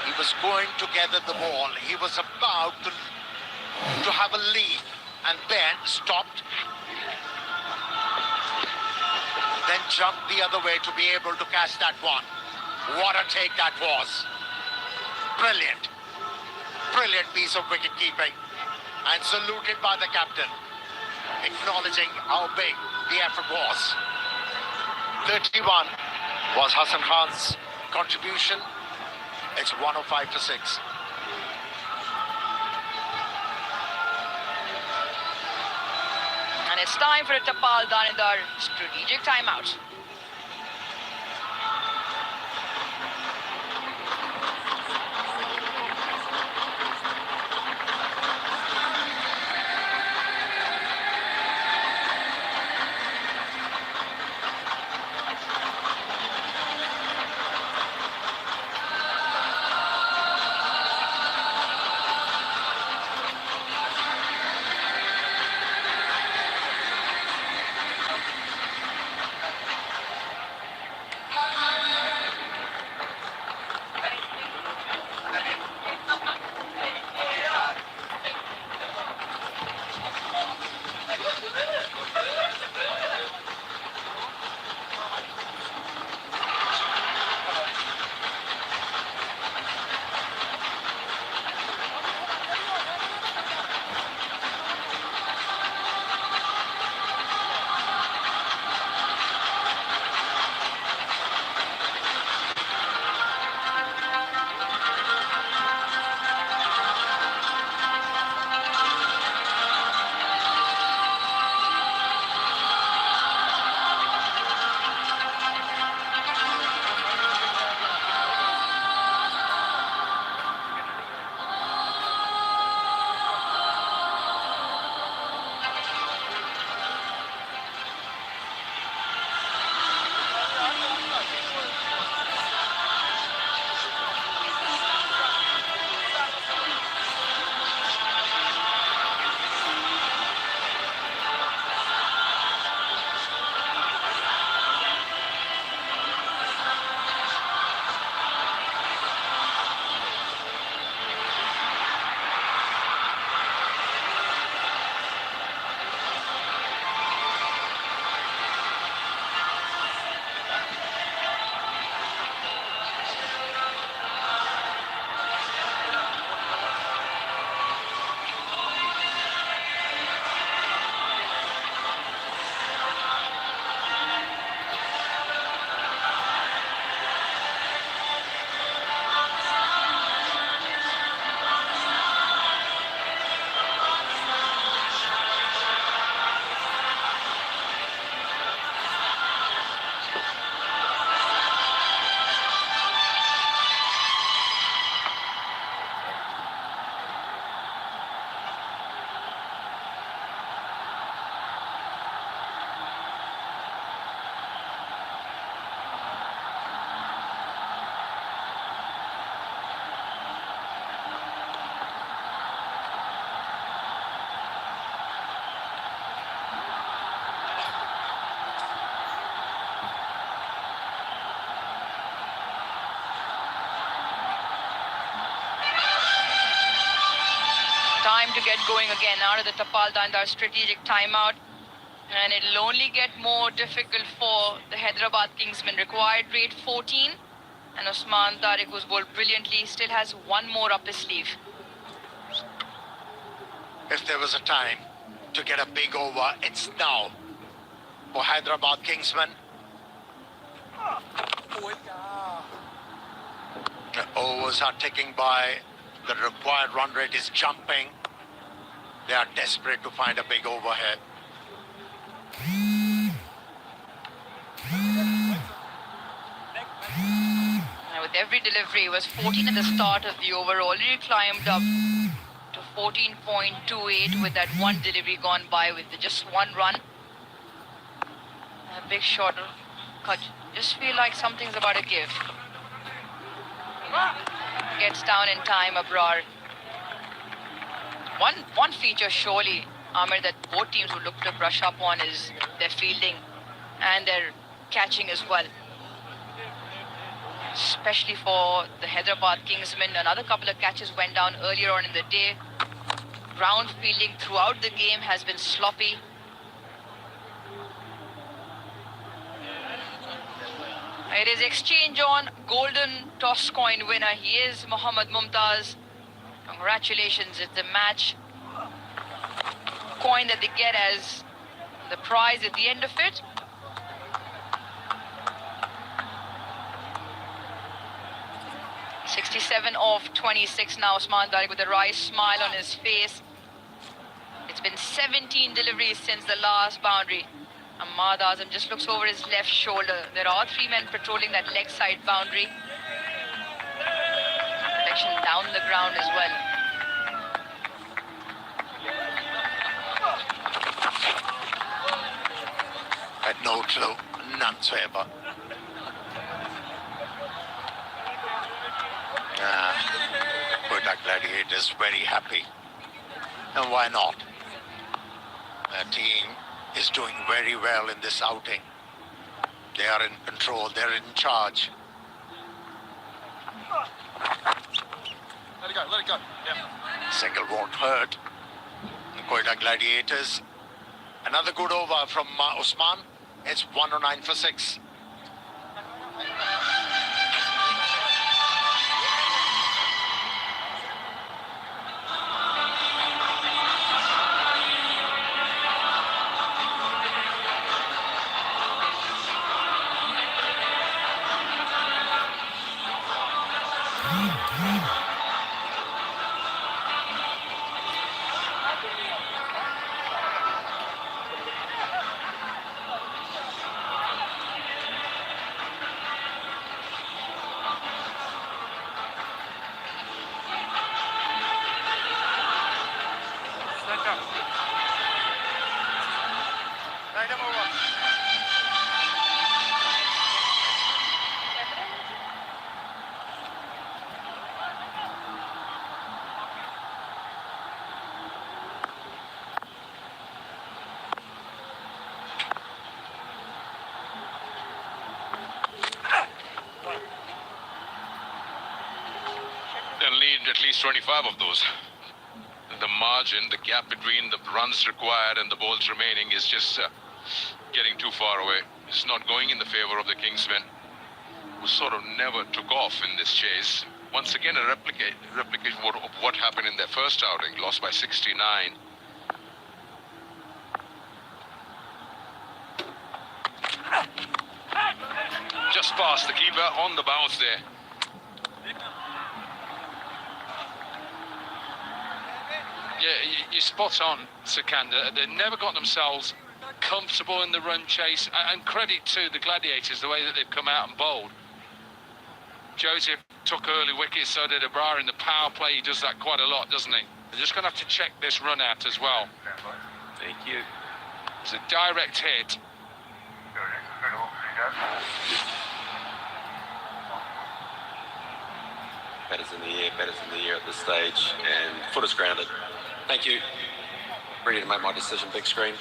he was going to gather the ball. He was about to have a lead, and Ben stopped, then jumped the other way to be able to catch that one. What a take that was. Brilliant. Brilliant piece of wicket keeping, and saluted by the captain, acknowledging how big the effort was. 31 was Hassan Khan's contribution. It's 105 to 6. And it's time for a Tapal Danedar strategic timeout. get going again out of the Tapal Dandar strategic timeout. And it'll only get more difficult for the Hyderabad Kingsmen. Required rate 14. And Usman Tariq, who's bowled brilliantly, still has one more up his sleeve. If there was a time to get a big over, it's now for Hyderabad Kingsmen. The overs are ticking by. The required run rate is jumping. They are desperate to find a big overhead. With every delivery, it was 14 at the start of the over. Already climbed up to 14.28 with that one delivery gone by with just one run. A big shot. Just feel like something's about to give. Gets down in time, Abrar. One feature surely, Amir, that both teams would look to brush up on is their fielding and their catching as well. Especially for the Hyderabad Kingsmen. Another couple of catches went down earlier on in the day. Ground fielding throughout the game has been sloppy. It is exchange on. Golden toss coin winner. He is Mohammad Mumtaz. Congratulations. It's the match coin that they get as the prize at the end of it. .67 off 26 now. Usman Tariq with a wry smile on his face. It's been 17 deliveries since the last boundary. Ahmad Azam just looks over his left shoulder. There are three men patrolling that leg side boundary. Protection down the ground as well. Had no clue, none whatsoever. Quetta Gladiators very happy. And why not? The team is doing very well in this outing. They are in control, they're in charge. Let it go. Yeah. Single won't hurt. The Quetta Gladiators. Another good over from Usman. It's 109 for 6. They'll need at least 25 of those. The margin, the gap between the runs required and the balls remaining is just getting too far away. It's not going in the favor of the Kingsmen, who sort of never took off in this chase. Once again, a replication of what happened in their first outing, lost by 69. Just past the keeper on the bounce there. Yeah, you're spot on, Sikandar. They've never got themselves comfortable in the run chase, and credit to the Gladiators, the way that they've come out and bowled. Joseph took early wickets, so did Abrar in the power play. He does that quite a lot, doesn't he? They're just going to have to check this run out as well. Thank you. It's a direct hit. Batters in the air at this stage, and foot is grounded. Thank you. Ready to make my decision, big screen.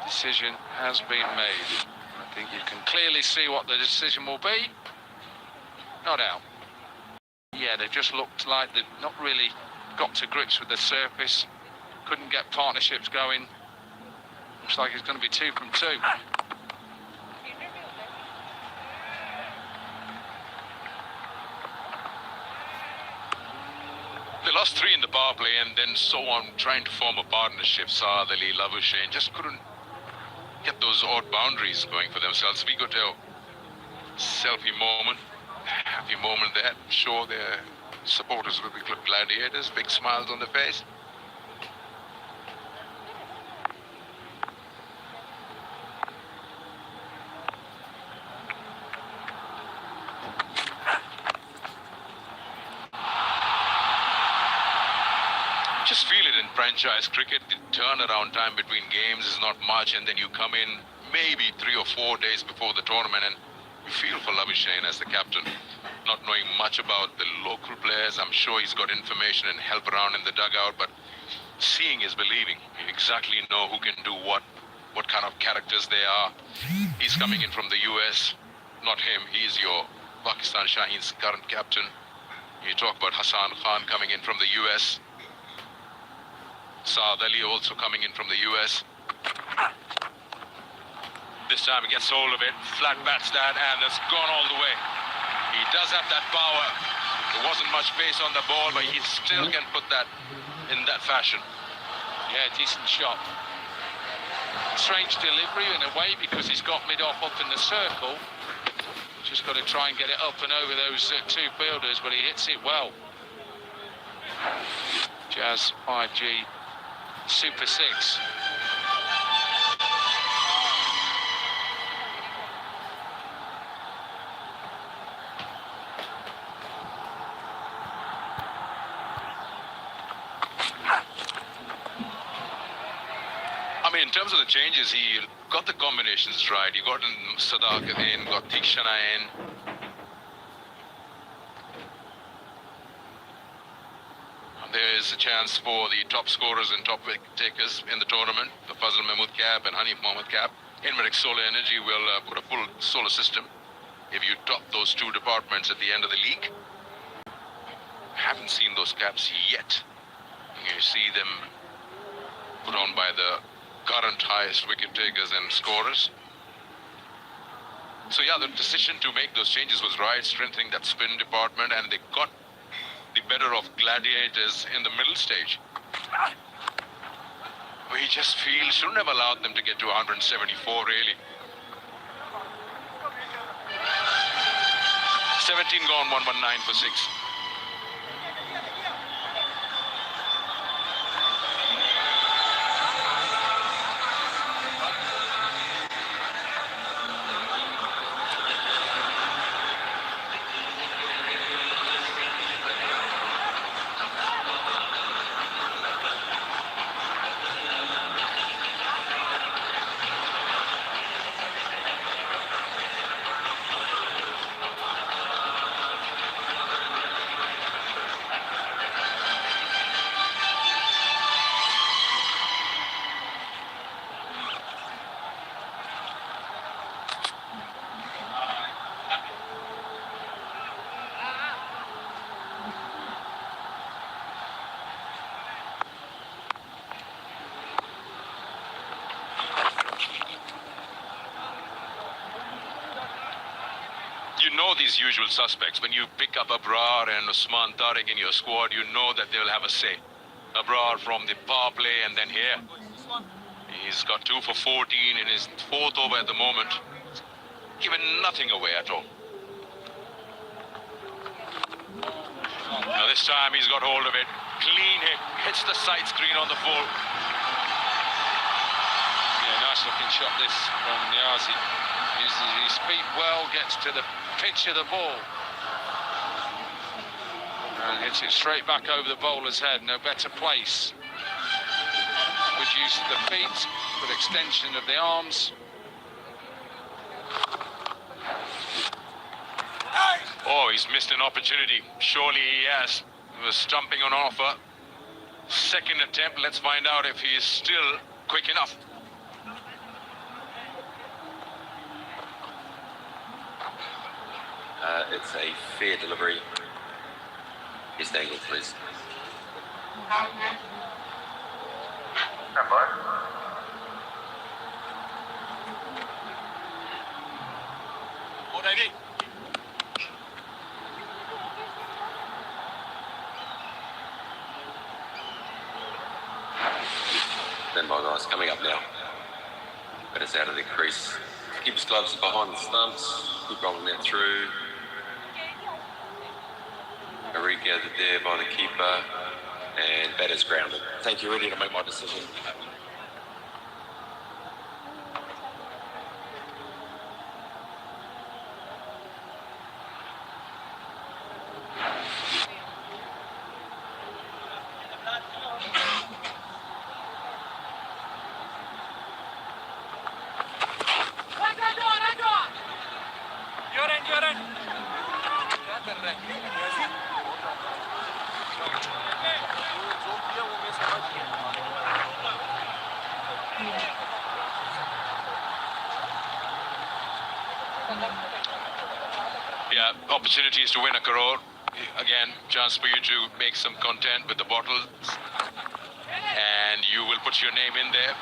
Decision has been made. I think you can clearly see what the decision will be. Not out. Yeah, they've just looked like they've not really got to grips with the surface. Couldn't get partnerships going. Looks like it's going to be 2 from 2. They lost 3 in the power play and then so on, trying to form a partnership. Saad Ali, Labuschagne just couldn't get those odd boundaries going for themselves. We got a selfie moment, happy moment there. Show their supporters of the club Gladiators, big smiles on their face. Just feel it in franchise cricket. The turnaround time between games is not much, and then you come in maybe 3 or 4 days before the tournament, and you feel for Labuschagne as the captain, not knowing much about the local players. I'm sure he's got information and help around in the dugout, but seeing is believing. You exactly know who can do what kind of characters they are. He's coming in from the US, not him. He's your Pakistan Shaheen's current captain. You talk about Hassan Khan coming in from the US. Saad Ali also coming in from the US. This time he gets hold of it, flat bats that, and it's gone all the way. He does have that power. There wasn't much pace on the ball, but he still can put that in that fashion. Yeah, decent shot. Strange delivery in a way because he's got mid-off up in the circle. Just got to try and get it up and over those 2 fielders, but he hits it well. Jazz 5G. Super 6. I mean, in terms of the changes, he got the combinations right. He got Sadaqat in, got Tikshana in. There is a chance for the top scorers and top wicket takers in the tournament, the Fazal Mahmood cap and Hanif Mohammad cap. Inmatic Solar Energy will put a full solar system if you top those 2 departments at the end of the league. Haven't seen those caps yet. You see them put on by the current highest wicket takers and scorers. So yeah, the decision to make those changes was right, strengthening that spin department, and they got the better of Gladiators in the middle stage. We just feel shouldn't have allowed them to get to 174 really. 17 gone, 119 for 6. You know these usual suspects. When you pick up Abrar and Usman Tariq in your squad, you know that they'll have a say. Abrar from the power play, and then here. He's got 2 for 14 in his 4th over at the moment. Given nothing away at all. Now this time he's got hold of it. Clean hit. Hits the side screen on the full. Yeah, nice looking shot this from Niazi. Uses his feet well, gets to the pitch of the ball. And hits it straight back over the bowler's head. No better place. Good use of the feet, good extension of the arms. Oh, he's missed an opportunity. Surely he has. He was stumping on offer. Second attempt. Let's find out if he is still quick enough. It's a fair delivery. Best angle, please. Stand by, guys. Coming up now. But it's out of the crease. Keep his gloves behind the stumps. Keep rolling that through. Regathered there by the keeper. And batter's grounded. Thank you. Ready to make my decision. Yeah, opportunities to win a crore. Again, chance for you to make some content with the bottles. And you will put your name in there.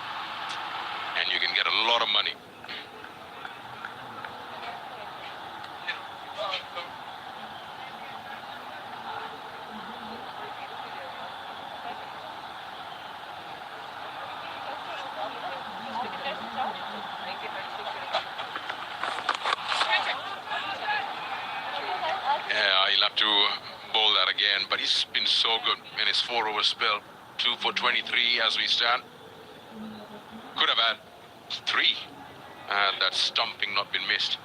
And you can get a lot of money. He'll have to bowl that again, but he's been so good in his 4-over spell. 2 for 23 as we stand. Could have had 3 had that stumping not been missed.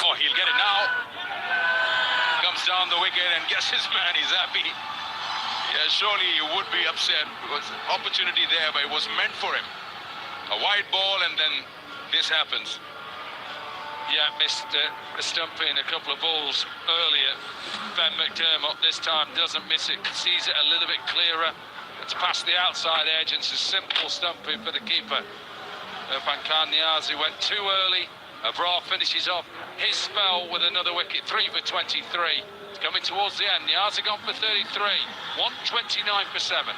Oh, he'll get it now. Comes down the wicket and guesses, man, he's happy. Yeah, surely he would be upset because opportunity there, but it was meant for him. A wide ball and then this happens. Yeah, missed a stumping a couple of balls earlier. Ben McDermott this time doesn't miss it, sees it a little bit clearer. It's past the outside edge and it's a simple stumping for the keeper. Pankar Niazi went too early. Abrar finishes off his spell with another wicket, 3 for 23. It's coming towards the end. Niazi gone for 33, 129 for 7.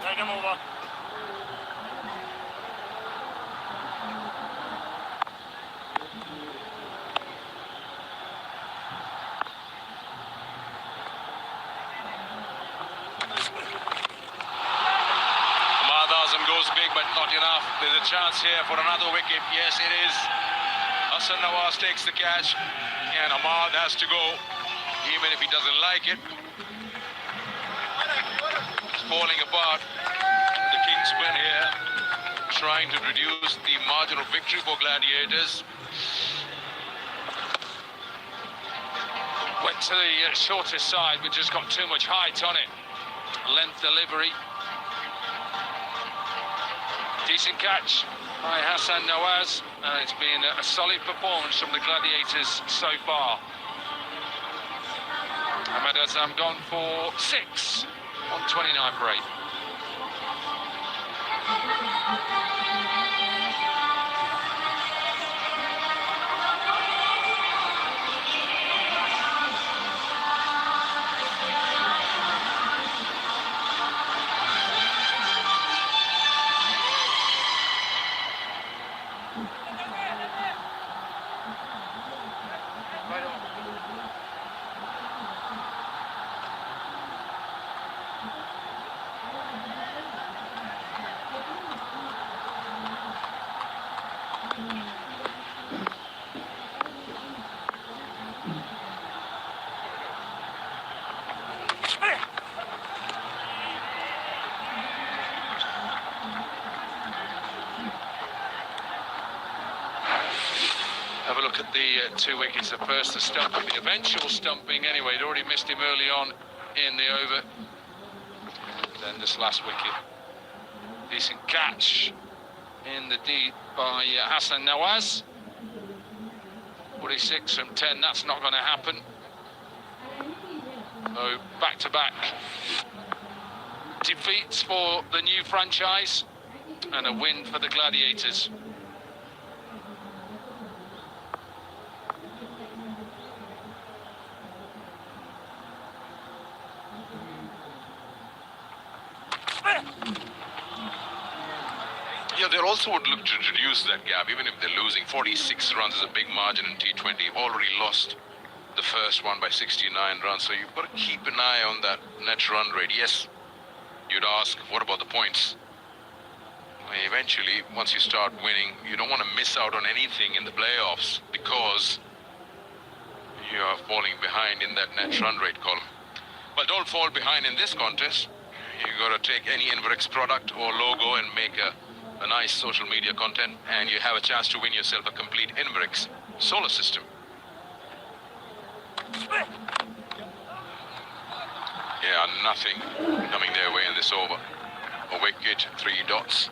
Take him over. Goes big, but not enough. There's a chance here for another wicket. Yes, it is. Hassan Nawaz takes the catch, and Ahmad has to go, even if he doesn't like it. It's falling apart. The Kingsmen here trying to reduce the margin of victory for Gladiators. Went to the shorter side, which has got too much height on it. Length delivery. Decent catch by Hassan Nawaz. It's been a solid performance from the Gladiators so far. Ahmed Azam gone for 6, 129 for 8. look at the 2 wickets. The first, the stumping, the eventual stumping anyway. He'd already missed him early on in the over. And then this last wicket. Decent catch in the deep by Hassan Nawaz. 46 from 10, that's not going to happen. So back-to-back defeats for the new franchise and a win for the Gladiators. Yeah, they also would look to reduce that gap, even if they're losing. 46 runs is a big margin in T20. Already lost the first one by 69 runs, so you've got to keep an eye on that net run rate. Yes, you'd ask, what about the points? Well, eventually, once you start winning, you don't want to miss out on anything in the playoffs because you are falling behind in that net run rate column. But don't fall behind in this contest. You've got to take any Inverix product or logo and make a nice social media content, and you have a chance to win yourself a complete Inverix solar system. Yeah, nothing coming their way in this over. A wicket, 3 dots.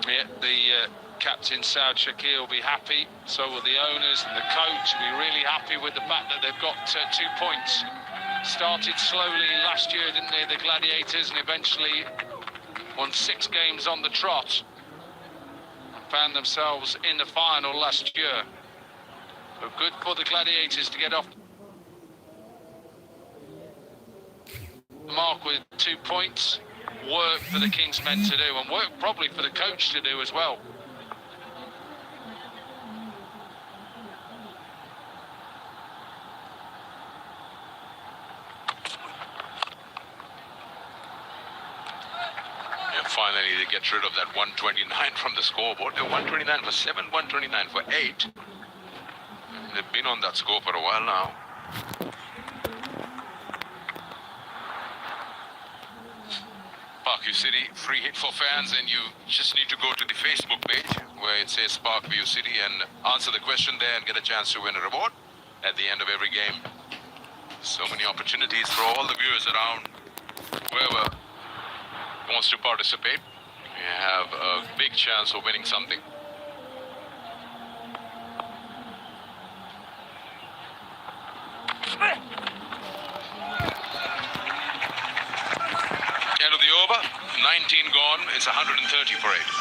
Yeah, the captain Saud Shakeel will be happy. So will the owners and the coach. Will be really happy with the fact that they've got 2 points. Started slowly last year, didn't they, the Gladiators, and eventually won 6 games on the trot. Found themselves in the final last year. So good for the Gladiators to get off the mark with 2 points. Work for the Kingsmen to do, and work probably for the coach to do as well. Finally, they get rid of that 129 from the scoreboard. They're 129 for 7, 129 for 8. They've been on that score for a while now. Parkview City, free hit for fans, and you just need to go to the Facebook page where it says Parkview City and answer the question there and get a chance to win a reward at the end of every game. So many opportunities for all the viewers around. Whoever wants to participate, you have a big chance of winning something. End of the over, 19 gone, it's 130 for 8.